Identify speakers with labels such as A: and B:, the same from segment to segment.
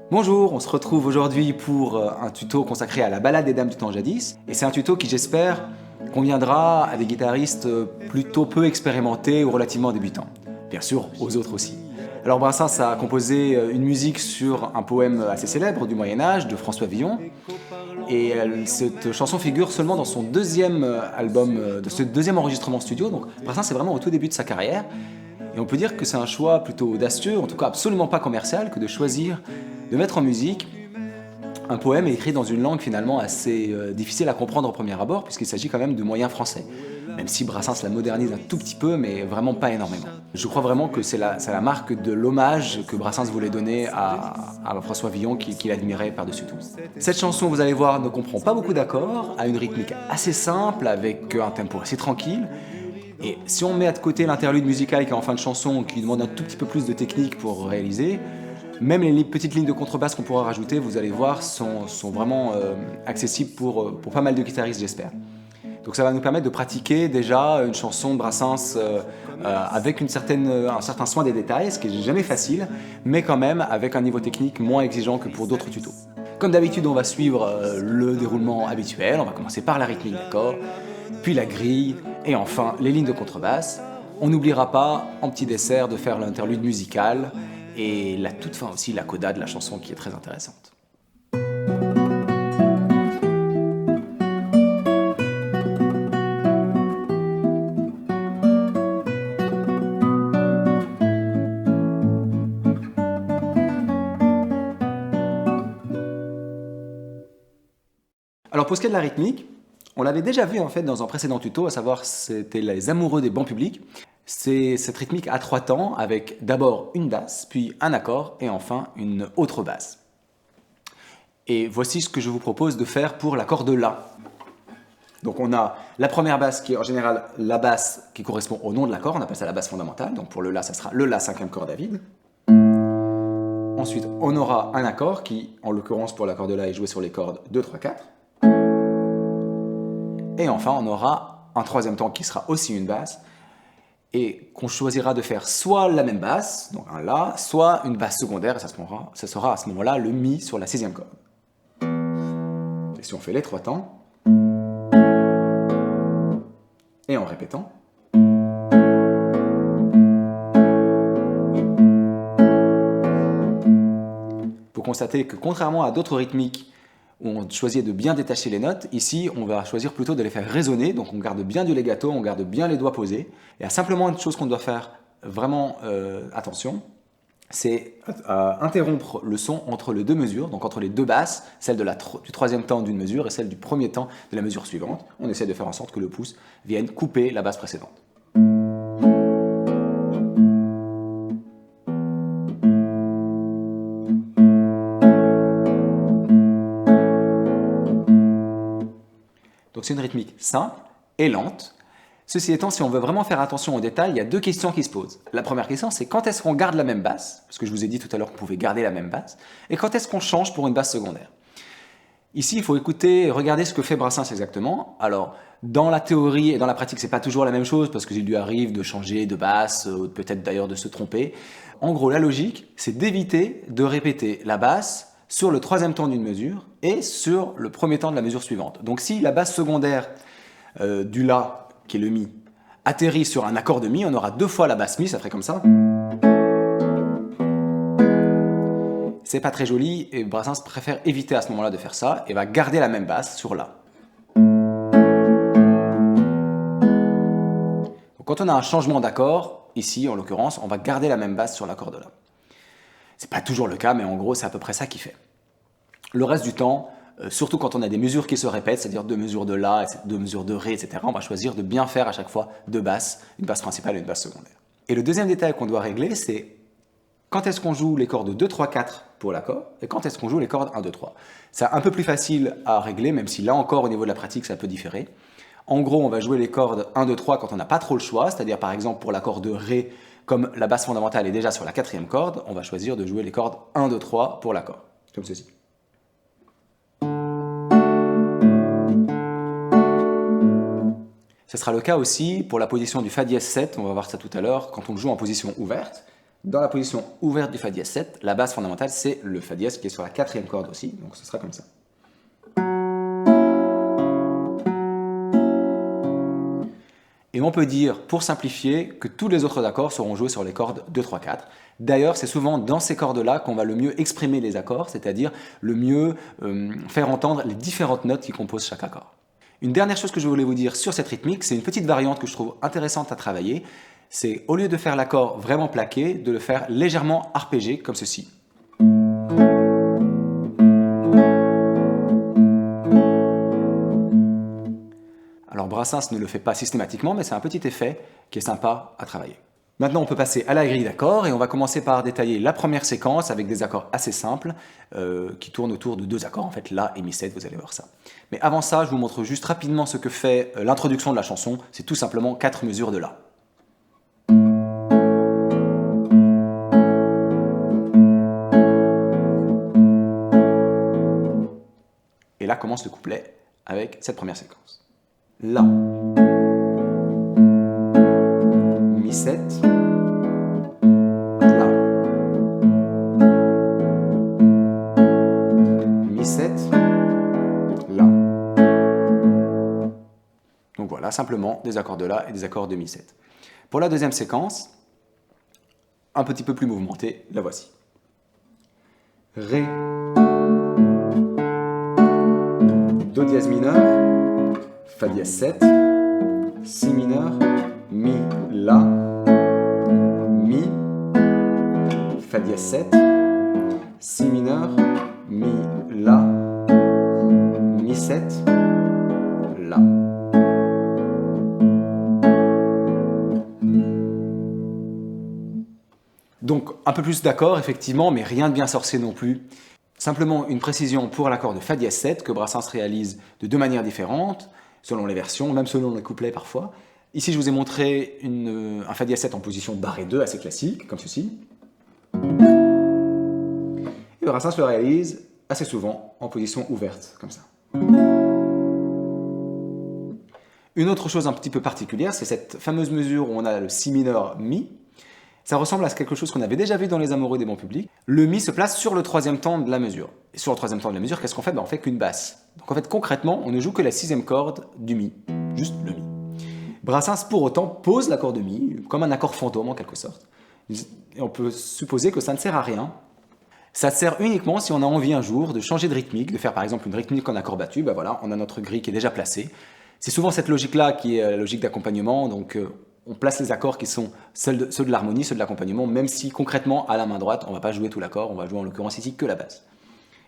A: Bonjour, on se retrouve aujourd'hui pour un tuto consacré à la balade des dames du temps jadis. Et c'est un tuto qui, j'espère, conviendra à des guitaristes plutôt peu expérimentés ou relativement débutants. Bien sûr, aux autres aussi. Alors Brassens a composé une musique sur un poème assez célèbre du Moyen-Âge de François Villon. Et cette chanson figure seulement dans son deuxième album, de ce deuxième enregistrement studio. Donc Brassens c'est vraiment au tout début de sa carrière. Et on peut dire que c'est un choix plutôt audacieux, en tout cas absolument pas commercial, que de choisir de mettre en musique un poème écrit dans une langue finalement assez difficile à comprendre au premier abord, puisqu'il s'agit quand même de moyen français. Même si Brassens la modernise un tout petit peu, mais vraiment pas énormément. Je crois vraiment que c'est la marque de l'hommage que Brassens voulait donner à François Villon, qu'il admirait par-dessus tout. Cette chanson, vous allez voir, ne comprend pas beaucoup d'accords, a une rythmique assez simple, avec un tempo assez tranquille. Et si on met à côté l'interlude musical qui est en fin de chanson, qui demande un tout petit peu plus de technique pour réaliser, même les petites lignes de contrebasse qu'on pourra rajouter, vous allez voir, sont vraiment accessibles pour pas mal de guitaristes, j'espère. Donc ça va nous permettre de pratiquer déjà une chanson de Brassens avec un certain soin des détails, ce qui n'est jamais facile, mais quand même avec un niveau technique moins exigeant que pour d'autres tutos. Comme d'habitude, on va suivre le déroulement habituel, on va commencer par la rythmique d'accord, puis la grille, et enfin les lignes de contrebasse. On n'oubliera pas, en petit dessert, de faire l'interlude musical, et la toute fin aussi, la coda de la chanson qui est très intéressante. Alors pour ce qui est de la rythmique, on l'avait déjà vu en fait dans un précédent tuto, à savoir c'était les amoureux des bancs publics. C'est cette rythmique à 3 temps avec d'abord une basse, puis un accord et enfin une autre basse. Et voici ce que je vous propose de faire pour l'accord de La. Donc on a la première basse qui est en général la basse qui correspond au nom de l'accord, on appelle ça la basse fondamentale. Donc pour le La, ça sera le La cinquième corde à vide. Ensuite, on aura un accord qui, en l'occurrence pour l'accord de La, est joué sur les cordes 2, 3, 4. Et enfin, on aura un troisième temps qui sera aussi une basse et qu'on choisira de faire soit la même basse, donc un La, soit une basse secondaire, et ça sera à ce moment-là le Mi sur la sixième corde. Et si on fait les trois temps, et en répétant, vous constatez que contrairement à d'autres rythmiques où on choisit de bien détacher les notes, ici on va choisir plutôt de les faire résonner, donc on garde bien du legato, on garde bien les doigts posés. Il y a simplement une chose qu'on doit faire vraiment attention, c'est interrompre le son entre les deux mesures, donc entre les deux basses, celle du troisième temps d'une mesure et celle du premier temps de la mesure suivante. On essaie de faire en sorte que le pouce vienne couper la basse précédente. Donc c'est une rythmique simple et lente. Ceci étant, si on veut vraiment faire attention aux détails, il y a deux questions qui se posent. La première question, c'est quand est-ce qu'on garde la même basse, parce que je vous ai dit tout à l'heure qu'on pouvait garder la même basse, et quand est-ce qu'on change pour une basse secondaire. Ici, il faut écouter et regarder ce que fait Brassens exactement. Alors, dans la théorie et dans la pratique, c'est pas toujours la même chose, parce qu'il lui arrive de changer de basse, peut-être d'ailleurs de se tromper. En gros, la logique, c'est d'éviter de répéter la basse sur le troisième temps d'une mesure et sur le premier temps de la mesure suivante. Donc si la basse secondaire du La, qui est le Mi, atterrit sur un accord de Mi, on aura deux fois la basse Mi, ça ferait comme ça. C'est pas très joli et Brassens préfère éviter à ce moment-là de faire ça et va garder la même basse sur La. Donc, quand on a un changement d'accord, ici en l'occurrence, on va garder la même basse sur l'accord de La. C'est pas toujours le cas, mais en gros, c'est à peu près ça qu'il fait. Le reste du temps, surtout quand on a des mesures qui se répètent, c'est-à-dire deux mesures de La, deux mesures de Ré, etc., on va choisir de bien faire à chaque fois deux basses, une basse principale et une basse secondaire. Et le deuxième détail qu'on doit régler, c'est quand est-ce qu'on joue les cordes 2, 3, 4 pour l'accord, et quand est-ce qu'on joue les cordes 1, 2, 3. C'est un peu plus facile à régler, même si là encore, au niveau de la pratique, ça peut différer. En gros, on va jouer les cordes 1, 2, 3 quand on n'a pas trop le choix, c'est-à-dire par exemple pour l'accord de Ré, comme la basse fondamentale est déjà sur la quatrième corde, on va choisir de jouer les cordes 1, 2, 3 pour l'accord, comme ceci. Ce sera le cas aussi pour la position du Fa dièse 7, on va voir ça tout à l'heure, quand on joue en position ouverte. Dans la position ouverte du Fa dièse 7, la base fondamentale, c'est le Fa dièse qui est sur la quatrième corde aussi, donc ce sera comme ça. Et on peut dire, pour simplifier, que tous les autres accords seront joués sur les cordes 2, 3, 4. D'ailleurs, c'est souvent dans ces cordes-là qu'on va le mieux exprimer les accords, c'est-à-dire le mieux faire entendre les différentes notes qui composent chaque accord. Une dernière chose que je voulais vous dire sur cette rythmique, c'est une petite variante que je trouve intéressante à travailler. C'est au lieu de faire l'accord vraiment plaqué, de le faire légèrement arpégé, comme ceci. Alors Brassens ne le fait pas systématiquement, mais c'est un petit effet qui est sympa à travailler. Maintenant, on peut passer à la grille d'accords et on va commencer par détailler la première séquence avec des accords assez simples qui tournent autour de deux accords, en fait La et Mi7, vous allez voir ça. Mais avant ça, je vous montre juste rapidement ce que fait l'introduction de la chanson. C'est tout simplement 4 mesures de La. Et là commence le couplet avec cette première séquence. La, Mi7, La, Mi7, La. Donc voilà, simplement des accords de La et des accords de Mi7. Pour la deuxième séquence, un petit peu plus mouvementée, la voici. Ré, Do dièse mineur, Fa dièse 7, Si mineur, Mi, La, Mi, Fa dièse 7, Si mineur, Mi, La, Mi 7, La. Donc un peu plus d'accords effectivement, mais rien de bien sorcier non plus. Simplement une précision pour l'accord de Fa dièse 7 que Brassens réalise de deux manières différentes, selon les versions, même selon les couplets parfois. Ici, je vous ai montré un Fa dièse 7 en position barré 2, assez classique, comme ceci. Et Brassens le réalise assez souvent en position ouverte, comme ça. Une autre chose un petit peu particulière, c'est cette fameuse mesure où on a le Si mineur Mi. Ça ressemble à quelque chose qu'on avait déjà vu dans Les Amoureux des bons publics. Le Mi se place sur le troisième temps de la mesure. Et sur le troisième temps de la mesure, qu'est-ce qu'on fait? On fait qu'une basse. Donc en fait, concrètement, on ne joue que la sixième corde du Mi. Juste le Mi. Brassens, pour autant, pose l'accord de Mi, comme un accord fantôme en quelque sorte. Et on peut supposer que ça ne sert à rien. Ça sert uniquement si on a envie un jour de changer de rythmique, de faire par exemple une rythmique en accord battu. Ben voilà, on a notre grille qui est déjà placée. C'est souvent cette logique-là qui est la logique d'accompagnement. Donc on place les accords qui sont ceux de l'harmonie, ceux de l'accompagnement, même si concrètement, à la main droite, on ne va pas jouer tout l'accord, on va jouer en l'occurrence ici que la basse.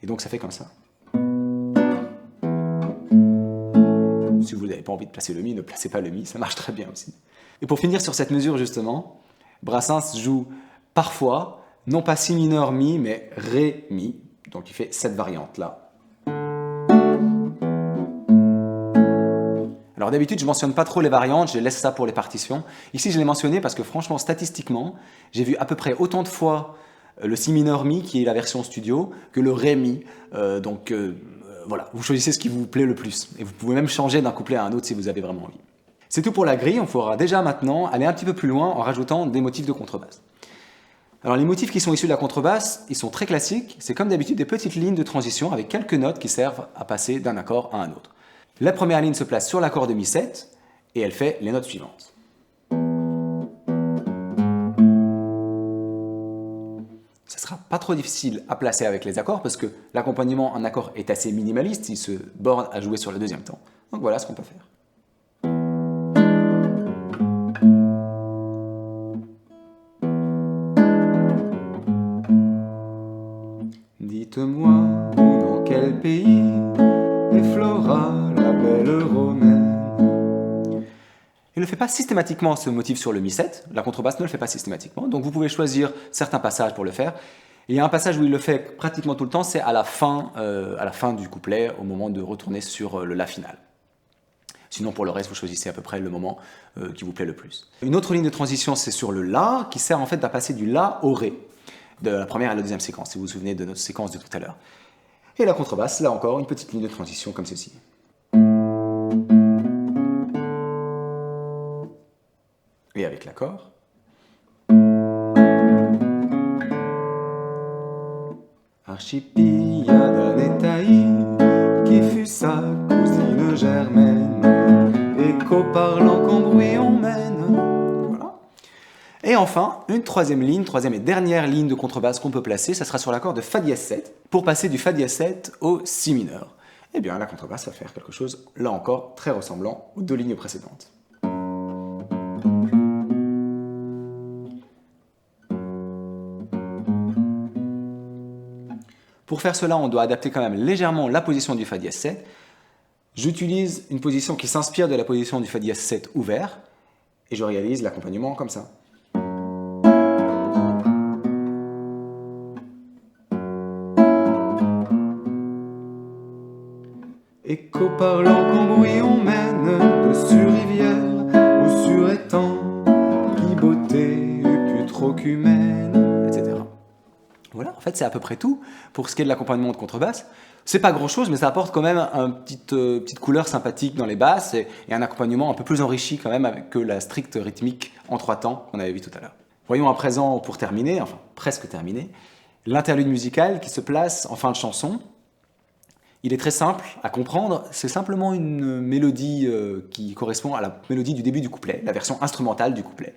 A: Et donc ça fait comme ça. Si vous n'avez pas envie de placer le Mi, ne placez pas le Mi, ça marche très bien aussi. Et pour finir sur cette mesure justement, Brassens joue parfois, non pas Si mineur Mi, mais Ré Mi, donc il fait cette variante-là. Alors d'habitude, je ne mentionne pas trop les variantes, je laisse ça pour les partitions. Ici, je l'ai mentionné parce que franchement, statistiquement, j'ai vu à peu près autant de fois le Si mineur Mi, qui est la version studio, que le Ré Mi. Voilà, vous choisissez ce qui vous plaît le plus. Et vous pouvez même changer d'un couplet à un autre si vous avez vraiment envie. C'est tout pour la grille, on pourra déjà maintenant aller un petit peu plus loin en rajoutant des motifs de contrebasse. Alors les motifs qui sont issus de la contrebasse, ils sont très classiques, c'est comme d'habitude des petites lignes de transition avec quelques notes qui servent à passer d'un accord à un autre. La première ligne se place sur l'accord de Mi7 et elle fait les notes suivantes. Ce ne sera pas trop difficile à placer avec les accords parce que l'accompagnement en accord est assez minimaliste, il se borne à jouer sur le deuxième temps. Donc voilà ce qu'on peut faire. Dites-moi, dans quel pays est Flora, la belle romaine? Il ne fait pas systématiquement ce motif sur le Mi7, la contrebasse ne le fait pas systématiquement, donc vous pouvez choisir certains passages pour le faire. Et il y a un passage où il le fait pratiquement tout le temps, c'est à la fin du couplet, au moment de retourner sur le La final. Sinon, pour le reste, vous choisissez à peu près le moment qui vous plaît le plus. Une autre ligne de transition, c'est sur le La, qui sert en fait à passer du La au Ré, de la première à la deuxième séquence, si vous vous souvenez de notre séquence de tout à l'heure. Et la contrebasse, là encore, une petite ligne de transition comme ceci. Et avec l'accord. Archipillade Nétaï, qui fut sa cousine germaine, écho parlant qu'en bruit on mène. Voilà. Et enfin, une troisième et dernière ligne de contrebasse qu'on peut placer, ça sera sur l'accord de Fa dièse 7, pour passer du Fa dièse 7 au Si mineur. Eh bien, la contrebasse va faire quelque chose, là encore, très ressemblant aux deux lignes précédentes. Pour faire cela, on doit adapter quand même légèrement la position du Fa dièse 7. J'utilise une position qui s'inspire de la position du Fa dièse 7 ouvert, et je réalise l'accompagnement comme ça. Écho parlant qu'en bruit on mène, de sur rivière ou sur étang, qui beauté eût pu trop qu'humaine, etc. Voilà, en fait c'est à peu près tout pour ce qui est de l'accompagnement de contrebasse. C'est pas grand chose, mais ça apporte quand même une petite couleur sympathique dans les basses et un accompagnement un peu plus enrichi quand même que la stricte rythmique en 3 temps qu'on avait vu tout à l'heure. Voyons à présent, pour terminer, enfin presque terminer, l'interlude musical qui se place en fin de chanson. Il est très simple à comprendre, c'est simplement une mélodie qui correspond à la mélodie du début du couplet, la version instrumentale du couplet.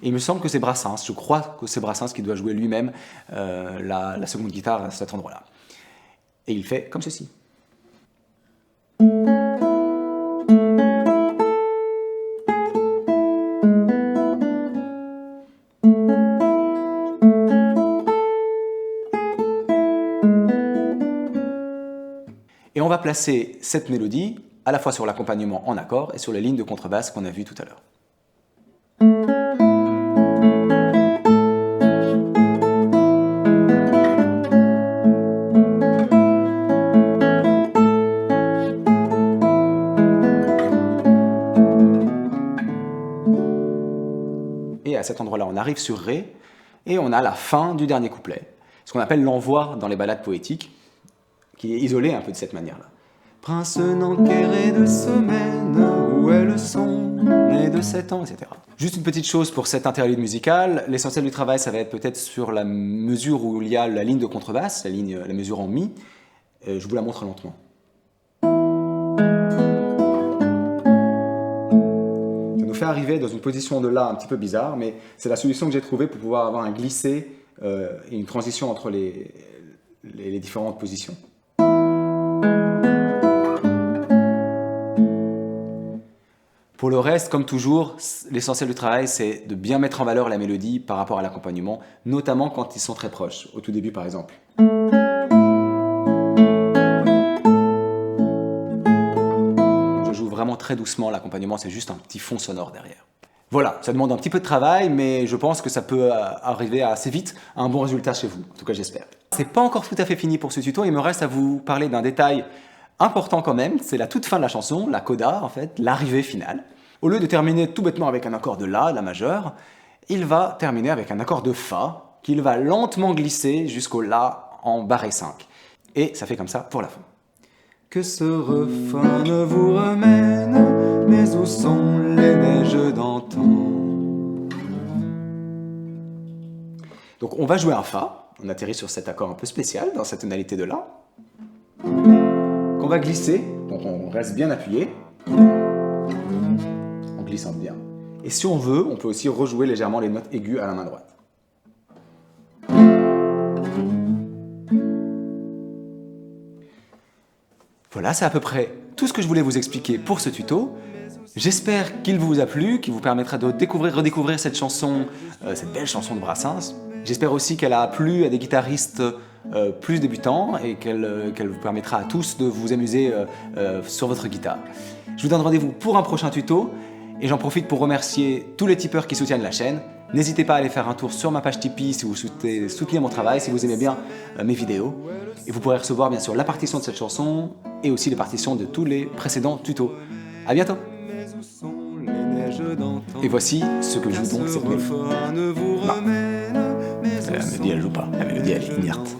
A: Et il me semble que c'est Brassens, je crois que c'est Brassens qui doit jouer lui-même la seconde guitare à cet endroit-là. Et il fait comme ceci. Et on va placer cette mélodie à la fois sur l'accompagnement en accord et sur les lignes de contrebasse qu'on a vues tout à l'heure. Et à cet endroit-là, on arrive sur Ré et on a la fin du dernier couplet, ce qu'on appelle l'envoi dans les ballades poétiques, qui est isolé un peu de cette manière-là. Prince n'enquéré de semaine, où est le son, né de 7 ans, etc. Juste une petite chose pour cette interlude musicale, l'essentiel du travail, ça va être peut-être sur la mesure où il y a la ligne de contrebasse, la mesure en Mi. Je vous la montre lentement. Ça nous fait arriver dans une position de La un petit peu bizarre, mais c'est la solution que j'ai trouvée pour pouvoir avoir un glissé et une transition entre les différentes positions. Pour le reste, comme toujours, l'essentiel du travail, c'est de bien mettre en valeur la mélodie par rapport à l'accompagnement, notamment quand ils sont très proches, au tout début par exemple. Je joue vraiment très doucement, l'accompagnement c'est juste un petit fond sonore derrière. Voilà, ça demande un petit peu de travail, mais je pense que ça peut arriver assez vite à un bon résultat chez vous, en tout cas j'espère. C'est pas encore tout à fait fini pour ce tuto, il me reste à vous parler d'un détail important quand même, c'est la toute fin de la chanson, la coda en fait, l'arrivée finale. Au lieu de terminer tout bêtement avec un accord de La majeur, il va terminer avec un accord de Fa, qu'il va lentement glisser jusqu'au La en barré 5. Et ça fait comme ça pour la fin. Que ce refrain ne vous remène, mais où sont les neiges d'antan? Donc on va jouer un Fa, on atterrit sur cet accord un peu spécial, dans cette tonalité de La, qu'on va glisser, donc on reste bien appuyé, en glissant bien. Et si on veut, on peut aussi rejouer légèrement les notes aiguës à la main droite. Voilà, c'est à peu près tout ce que je voulais vous expliquer pour ce tuto. J'espère qu'il vous a plu, qu'il vous permettra de redécouvrir cette chanson, cette belle chanson de Brassens. J'espère aussi qu'elle a plu à des guitaristes plus débutants et qu'elle vous permettra à tous de vous amuser sur votre guitare. Je vous donne rendez-vous pour un prochain tuto et j'en profite pour remercier tous les tipeurs qui soutiennent la chaîne. N'hésitez pas à aller faire un tour sur ma page Tipeee si vous souhaitez soutenir mon travail, si vous aimez bien mes vidéos. Et vous pourrez recevoir bien sûr la partition de cette chanson et aussi les partitions de tous les précédents tutos. A bientôt! Et voici ce que joue donc cette mélodie. Non, la mélodie elle joue pas, la mélodie elle est inerte.